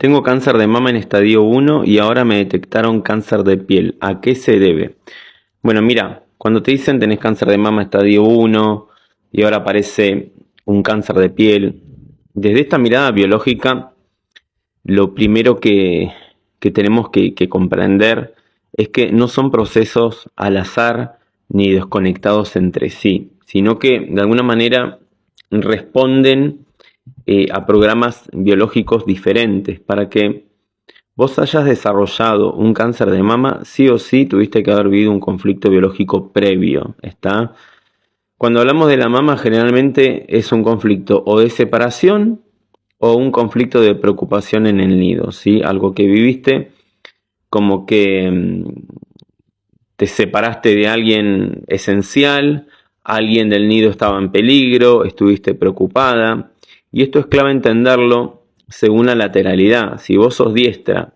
Tengo cáncer de mama en estadio 1 y ahora me detectaron cáncer de piel. ¿A qué se debe? Bueno, mira, cuando te dicen tenés cáncer de mama estadio 1 y ahora aparece un cáncer de piel, desde esta mirada biológica, lo primero que tenemos que comprender es que no son procesos al azar ni desconectados entre sí, sino que de alguna manera responden a programas biológicos diferentes. Para que vos hayas desarrollado un cáncer de mama, sí o sí tuviste que haber vivido un conflicto biológico previo, ¿está? Cuando hablamos de la mama, generalmente es un conflicto o de separación o un conflicto de preocupación en el nido, ¿sí? Algo que viviste como que te separaste de alguien esencial, alguien del nido estaba en peligro, estuviste preocupada. Y esto es clave entenderlo según la lateralidad. Si vos sos diestra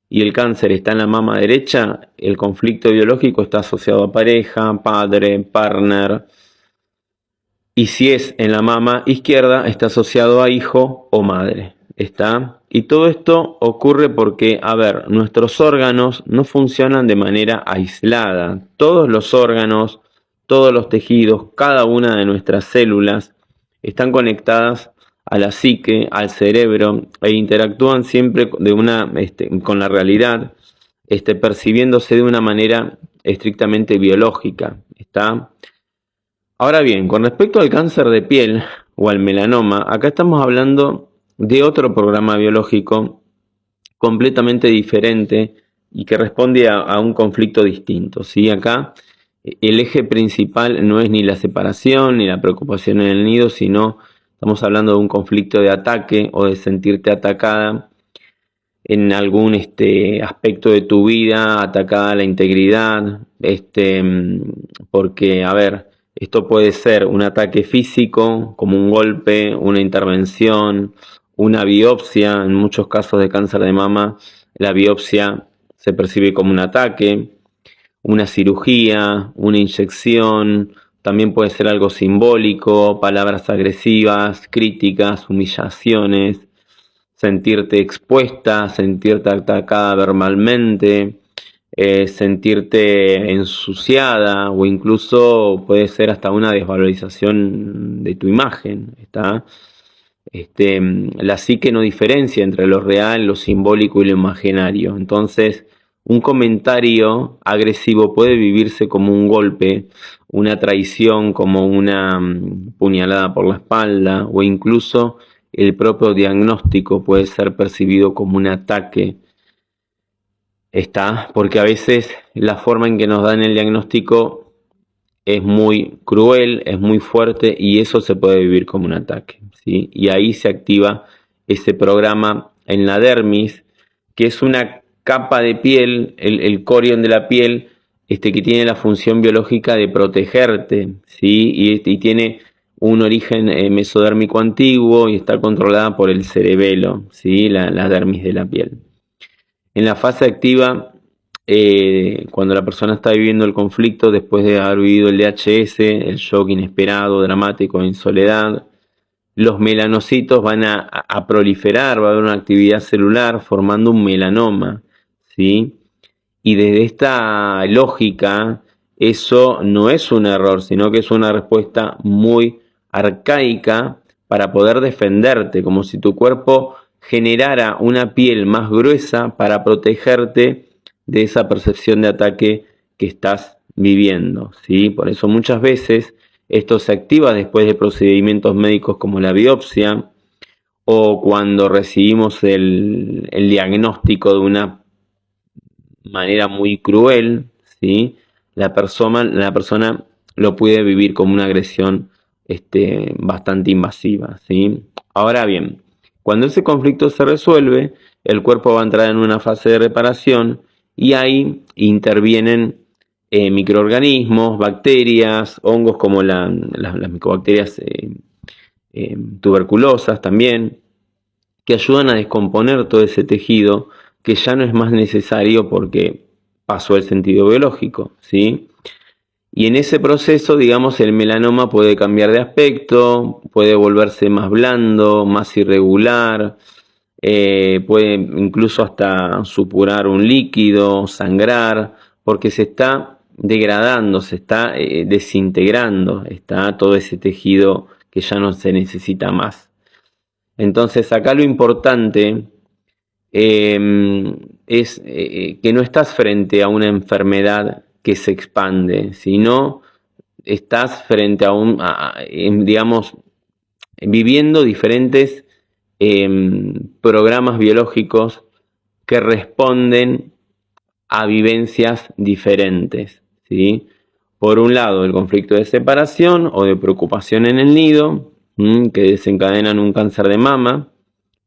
y el cáncer está en la mama derecha, el conflicto biológico está asociado a pareja, padre, partner. Y si es en la mama izquierda, está asociado a hijo o madre. ¿Está? Y todo esto ocurre porque, a ver, nuestros órganos no funcionan de manera aislada. Todos los órganos, todos los tejidos, cada una de nuestras células están conectadas a la psique, al cerebro, e interactúan siempre con la realidad, percibiéndose de una manera estrictamente biológica. ¿Está? Ahora bien, con respecto al cáncer de piel o al melanoma, acá estamos hablando de otro programa biológico completamente diferente y que responde a un conflicto distinto, ¿sí? Acá el eje principal no es ni la separación ni la preocupación en el nido, sino estamos hablando de un conflicto de ataque o de sentirte atacada en algún aspecto de tu vida, atacada a la integridad, porque, a ver, esto puede ser un ataque físico, como un golpe, una intervención, una biopsia. En muchos casos de cáncer de mama, la biopsia se percibe como un ataque, una cirugía, una inyección. También puede ser algo simbólico, palabras agresivas, críticas, humillaciones, sentirte expuesta, sentirte atacada verbalmente, sentirte ensuciada o incluso puede ser hasta una desvalorización de tu imagen. ¿Está? La psique no diferencia entre lo real, lo simbólico y lo imaginario. Entonces, un comentario agresivo puede vivirse como un golpe, una traición, como una puñalada por la espalda, o incluso el propio diagnóstico puede ser percibido como un ataque. Está, porque a veces la forma en que nos dan el diagnóstico es muy cruel, es muy fuerte y eso se puede vivir como un ataque, ¿sí? Y ahí se activa ese programa en la dermis, que es una capa de piel, el corion de la piel, que tiene la función biológica de protegerte, ¿sí? Y tiene un origen mesodérmico antiguo y está controlada por el cerebelo, ¿sí? La dermis de la piel. En la fase activa, cuando la persona está viviendo el conflicto después de haber vivido el DHS, el shock inesperado, dramático, en soledad, los melanocitos van a proliferar, va a haber una actividad celular formando un melanoma, ¿sí? Y desde esta lógica, eso no es un error, sino que es una respuesta muy arcaica para poder defenderte, como si tu cuerpo generara una piel más gruesa para protegerte de esa percepción de ataque que estás viviendo, ¿sí? Por eso muchas veces esto se activa después de procedimientos médicos como la biopsia o cuando recibimos el diagnóstico de una manera muy cruel, ¿sí? La persona lo puede vivir como una agresión bastante invasiva, ¿sí? Ahora bien, cuando ese conflicto se resuelve, el cuerpo va a entrar en una fase de reparación y ahí intervienen microorganismos, bacterias, hongos como las micobacterias tuberculosas también, que ayudan a descomponer todo ese tejido que ya no es más necesario porque pasó el sentido biológico, ¿sí? Y en ese proceso, digamos, el melanoma puede cambiar de aspecto, puede volverse más blando, más irregular, puede incluso hasta supurar un líquido, sangrar, porque se está degradando, se está desintegrando, está todo ese tejido que ya no se necesita más. Entonces acá lo importante es que no estás frente a una enfermedad que se expande, sino estás frente digamos, viviendo diferentes programas biológicos que responden a vivencias diferentes, ¿sí? Por un lado, el conflicto de separación o de preocupación en el nido, que desencadenan un cáncer de mama,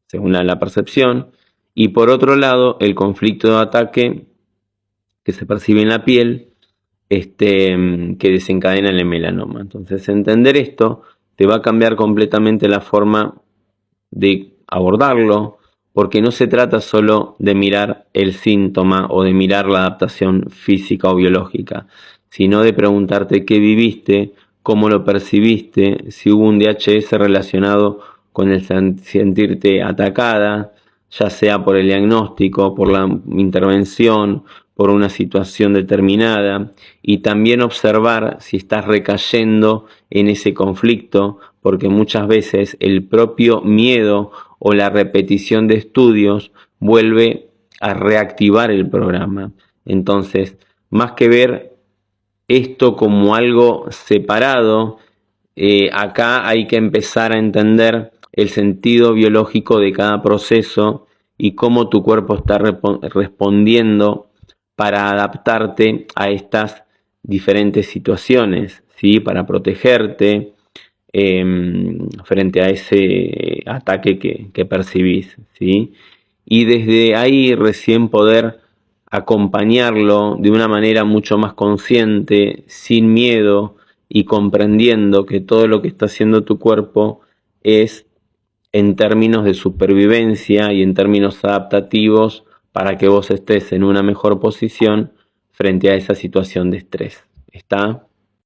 según la percepción, y por otro lado, el conflicto de ataque que se percibe en la piel, que desencadena el melanoma. Entonces, entender esto te va a cambiar completamente la forma de abordarlo, porque no se trata solo de mirar el síntoma o de mirar la adaptación física o biológica, sino de preguntarte qué viviste, cómo lo percibiste, si hubo un DHS relacionado con el sentirte atacada, ya sea por el diagnóstico, por la intervención, por una situación determinada, y también observar si estás recayendo en ese conflicto, porque muchas veces el propio miedo o la repetición de estudios vuelve a reactivar el programa. Entonces, más que ver esto como algo separado, acá hay que empezar a entender el sentido biológico de cada proceso y cómo tu cuerpo está respondiendo para adaptarte a estas diferentes situaciones, ¿sí? Para protegerte frente a ese ataque que percibís, ¿sí? Y desde ahí recién poder acompañarlo de una manera mucho más consciente, sin miedo y comprendiendo que todo lo que está haciendo tu cuerpo es en términos de supervivencia y en términos adaptativos para que vos estés en una mejor posición frente a esa situación de estrés. ¿Está?